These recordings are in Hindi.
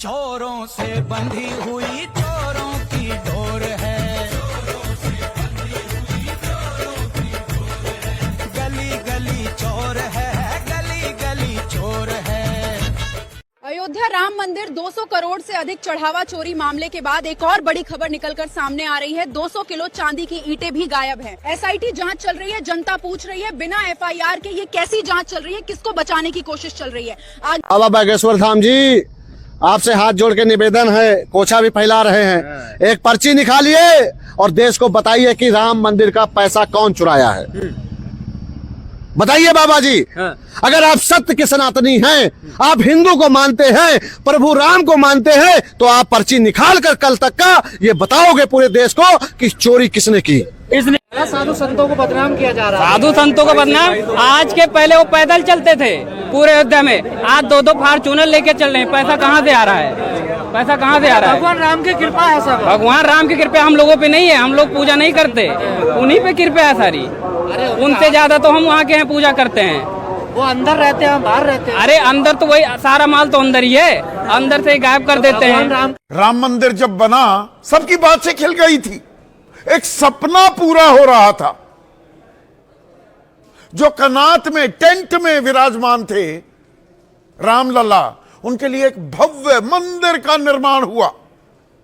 चोरों से बंधी हुई चोरों की डोर है, गली गली चोर है, गली गली चोर है। अयोध्या राम मंदिर 200 करोड़ से अधिक चढ़ावा चोरी मामले के बाद एक और बड़ी खबर निकलकर सामने आ रही है। 200 किलो चांदी की ईंटें भी गायब हैं। एसआईटी जांच चल रही है, जनता पूछ रही है बिना एफआईआर के ये कैसी जांच चल रही है, किसको बचाने की कोशिश चल रही है। बाबा बागेश्वर धाम जी, आपसे हाथ जोड़ के निवेदन है, कोछा भी फैला रहे हैं, एक पर्ची निकालिए और देश को बताइए कि राम मंदिर का पैसा कौन चुराया है। बताइए बाबा जी, अगर आप सत्य के सनातनी हैं, आप हिंदू को मानते हैं, प्रभु राम को मानते हैं, तो आप पर्ची निकाल कर कल तक का ये बताओगे पूरे देश को कि चोरी किसने की। इसने साधु संतों को बदनाम किया जा रहा है। साधु संतों को बदनाम, आज के पहले वो पैदल चलते थे पूरे अयोध्या में, आज 2-2 फॉर्च्यूनर लेके चल रहे हैं। पैसा कहाँ से आ रहा है? पैसा कहाँ से आ रहा है? भगवान राम की कृपा है सब। भगवान राम की कृपा हम लोगों पे नहीं है, हम लोग पूजा नहीं करते, उन्हीं पे कृपा है सारी। उनसे ज्यादा तो हम वहाँ के हैं, पूजा करते हैं। वो अंदर रहते हैं, हम बाहर रहते हैं। अरे अंदर तो वही सारा माल तो अंदर ही है, अंदर से गायब कर देते हैं। राम मंदिर जब बना सबकी बात से खिल गई थी, एक सपना पूरा हो रहा था। जो कनात में टेंट में विराजमान थे रामलला, उनके लिए एक भव्य मंदिर का निर्माण हुआ,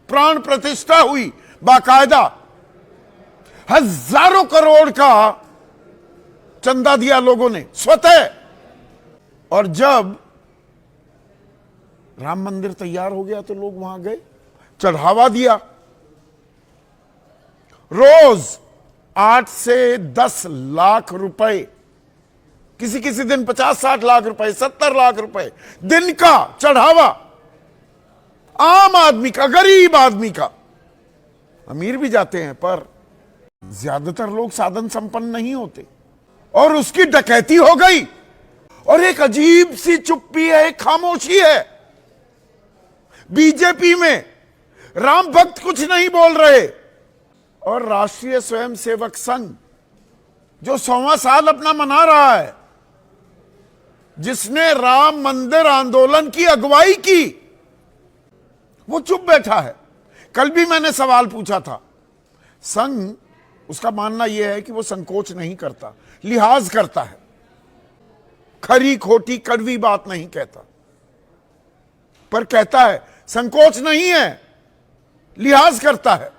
प्राण प्रतिष्ठा हुई बाकायदा। हजारों करोड़ का चंदा दिया लोगों ने स्वतः, और जब राम मंदिर तैयार हो गया तो लोग वहां गए, चढ़ावा दिया। रोज 8 से 10 लाख रुपए, किसी किसी दिन 50-60 लाख रुपए, 70 लाख रुपए दिन का चढ़ावा। आम आदमी का, गरीब आदमी का। अमीर भी जाते हैं पर ज्यादातर लोग साधन संपन्न नहीं होते, और उसकी डकैती हो गई। और एक अजीब सी चुप्पी है, एक खामोशी है। बीजेपी में राम भक्त कुछ नहीं बोल रहे, और राष्ट्रीय स्वयंसेवक संघ जो 100वां साल अपना मना रहा है, जिसने राम मंदिर आंदोलन की अगुवाई की, वो चुप बैठा है। कल भी मैंने सवाल पूछा था। संघ, उसका मानना यह है कि वो संकोच नहीं करता, लिहाज करता है, खरी खोटी कड़वी बात नहीं कहता, पर कहता है संकोच नहीं है, लिहाज करता है।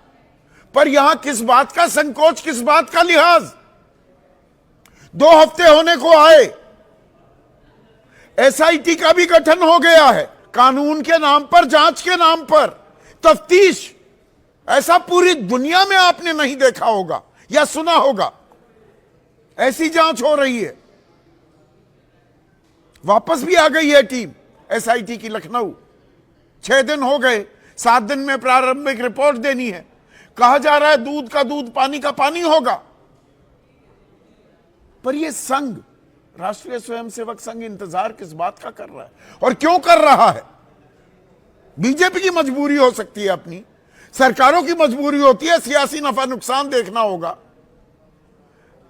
पर यहां किस बात का संकोच, किस बात का लिहाज? 2 हफ्ते होने को आए, एसआईटी का भी गठन हो गया है, कानून के नाम पर, जांच के नाम पर, तफ्तीश। ऐसा पूरी दुनिया में आपने नहीं देखा होगा या सुना होगा। ऐसी जांच हो रही है। वापस भी आ गई है टीम एसआईटी की लखनऊ। 6 दिन हो गए, 7 दिन में प्रारंभिक रिपोर्ट देनी है। कहा जा रहा है दूध का दूध, पानी का पानी होगा। पर यह संघ, राष्ट्रीय स्वयंसेवक संघ, इंतजार किस बात का कर रहा है और क्यों कर रहा है? बीजेपी की मजबूरी हो सकती है, अपनी सरकारों की मजबूरी होती है, सियासी नफा नुकसान देखना होगा।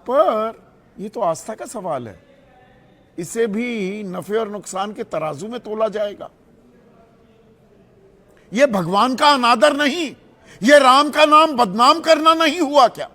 पर यह तो आस्था का सवाल है, इसे भी नफे और नुकसान के तराजू में तोला जाएगा। यह भगवान का अनादर नहीं, यह राम का नाम बदनाम करना नहीं हुआ क्या?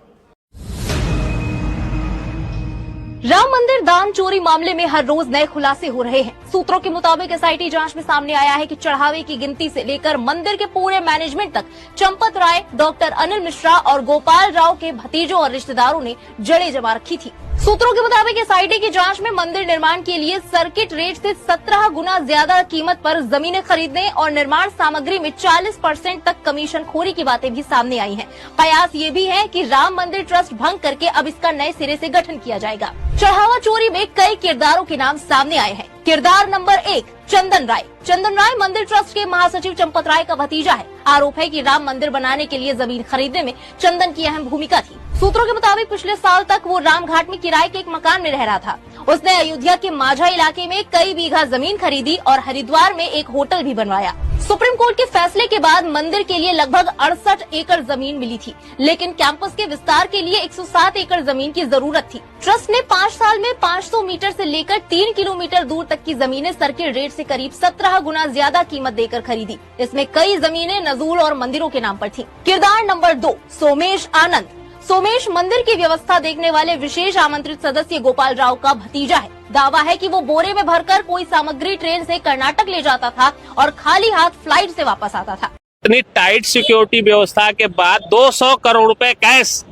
राम मंदिर दान चोरी मामले में हर रोज नए खुलासे हो रहे हैं। सूत्रों के मुताबिक एसआईटी जांच में सामने आया है कि चढ़ावे की गिनती से लेकर मंदिर के पूरे मैनेजमेंट तक चंपत राय, डॉक्टर अनिल मिश्रा और गोपाल राव के भतीजों और रिश्तेदारों ने जड़ें जमा रखी थी। सूत्रों के मुताबिक एसआईटी की जांच में मंदिर निर्माण के लिए सर्किट रेट से 17 गुना ज्यादा कीमत पर जमीनें खरीदने और निर्माण सामग्री में 40% तक कमीशन खोरी की बातें भी सामने आई हैं। कयास ये भी है कि राम मंदिर ट्रस्ट भंग करके अब इसका नए सिरे से गठन किया जाएगा। चढ़ावा चोरी में कई किरदारों के नाम सामने आए हैं। किरदार नंबर 1, चंदन राय। चंदन राय मंदिर ट्रस्ट के महासचिव चंपत राय का भतीजा है। आरोप है कि राम मंदिर बनाने के लिए जमीन खरीदने में चंदन की अहम भूमिका थी। सूत्रों के मुताबिक पिछले साल तक वो राम घाट में किराए के एक मकान में रह रहा था। उसने अयोध्या के माझा इलाके में कई बीघा जमीन खरीदी और हरिद्वार में एक होटल भी बनवाया। सुप्रीम कोर्ट के फैसले के बाद मंदिर के लिए लगभग 68 एकड़ जमीन मिली थी, लेकिन कैंपस के विस्तार के लिए 107 एकड़ जमीन की जरूरत थी। ट्रस्ट ने 5 साल में 500 मीटर से लेकर 3 किलोमीटर दूर तक की जमीनें सर्किट रेट से करीब 17 गुना ज्यादा कीमत देकर खरीदी। इसमें कई जमीनें नजूल और मंदिरों के नाम पर थी। किरदार नंबर 2, सोमेश आनंद। सोमेश मंदिर की व्यवस्था देखने वाले विशेष आमंत्रित सदस्य गोपाल राव का भतीजा है। दावा है कि वो बोरे में भरकर कोई सामग्री ट्रेन से कर्नाटक ले जाता था और खाली हाथ फ्लाइट से वापस आता था। इतनी टाइट सिक्योरिटी व्यवस्था के बाद 200 करोड़ रुपए कैश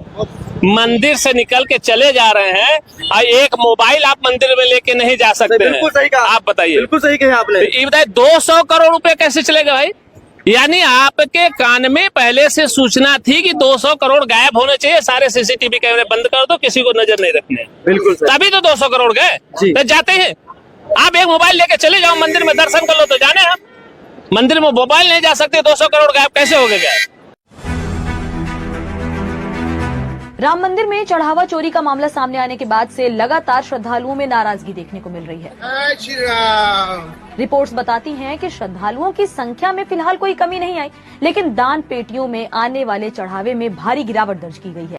मंदिर से निकल के चले जा रहे हैं और एक मोबाइल आप मंदिर में लेके नहीं जा सकते। बिल्कुल सही कहा आप बताइए। बिल्कुल सही कहा आपने। ये बताइए 200 करोड़ रुपए कैसे चलेगा भाई? यानी आपके कान में पहले से सूचना थी कि 200 करोड़ गायब होने चाहिए, सारे सीसीटीवी कैमरे बंद कर दो, किसी को नजर नहीं रखने। बिल्कुल सही। तभी तो 200 करोड़ गए। तो जाते हैं आप एक मोबाइल लेके चले जाओ मंदिर में, दर्शन कर लो तो जाने हम मंदिर में मोबाइल नहीं जा सकते। 200 करोड़ गायब कैसे हो गए? राम मंदिर में चढ़ावा चोरी का मामला सामने आने के बाद से लगातार श्रद्धालुओं में नाराजगी देखने को मिल रही है। रिपोर्ट्स बताती हैं कि श्रद्धालुओं की संख्या में फिलहाल कोई कमी नहीं आई, लेकिन दान पेटियों में आने वाले चढ़ावे में भारी गिरावट दर्ज की गई है।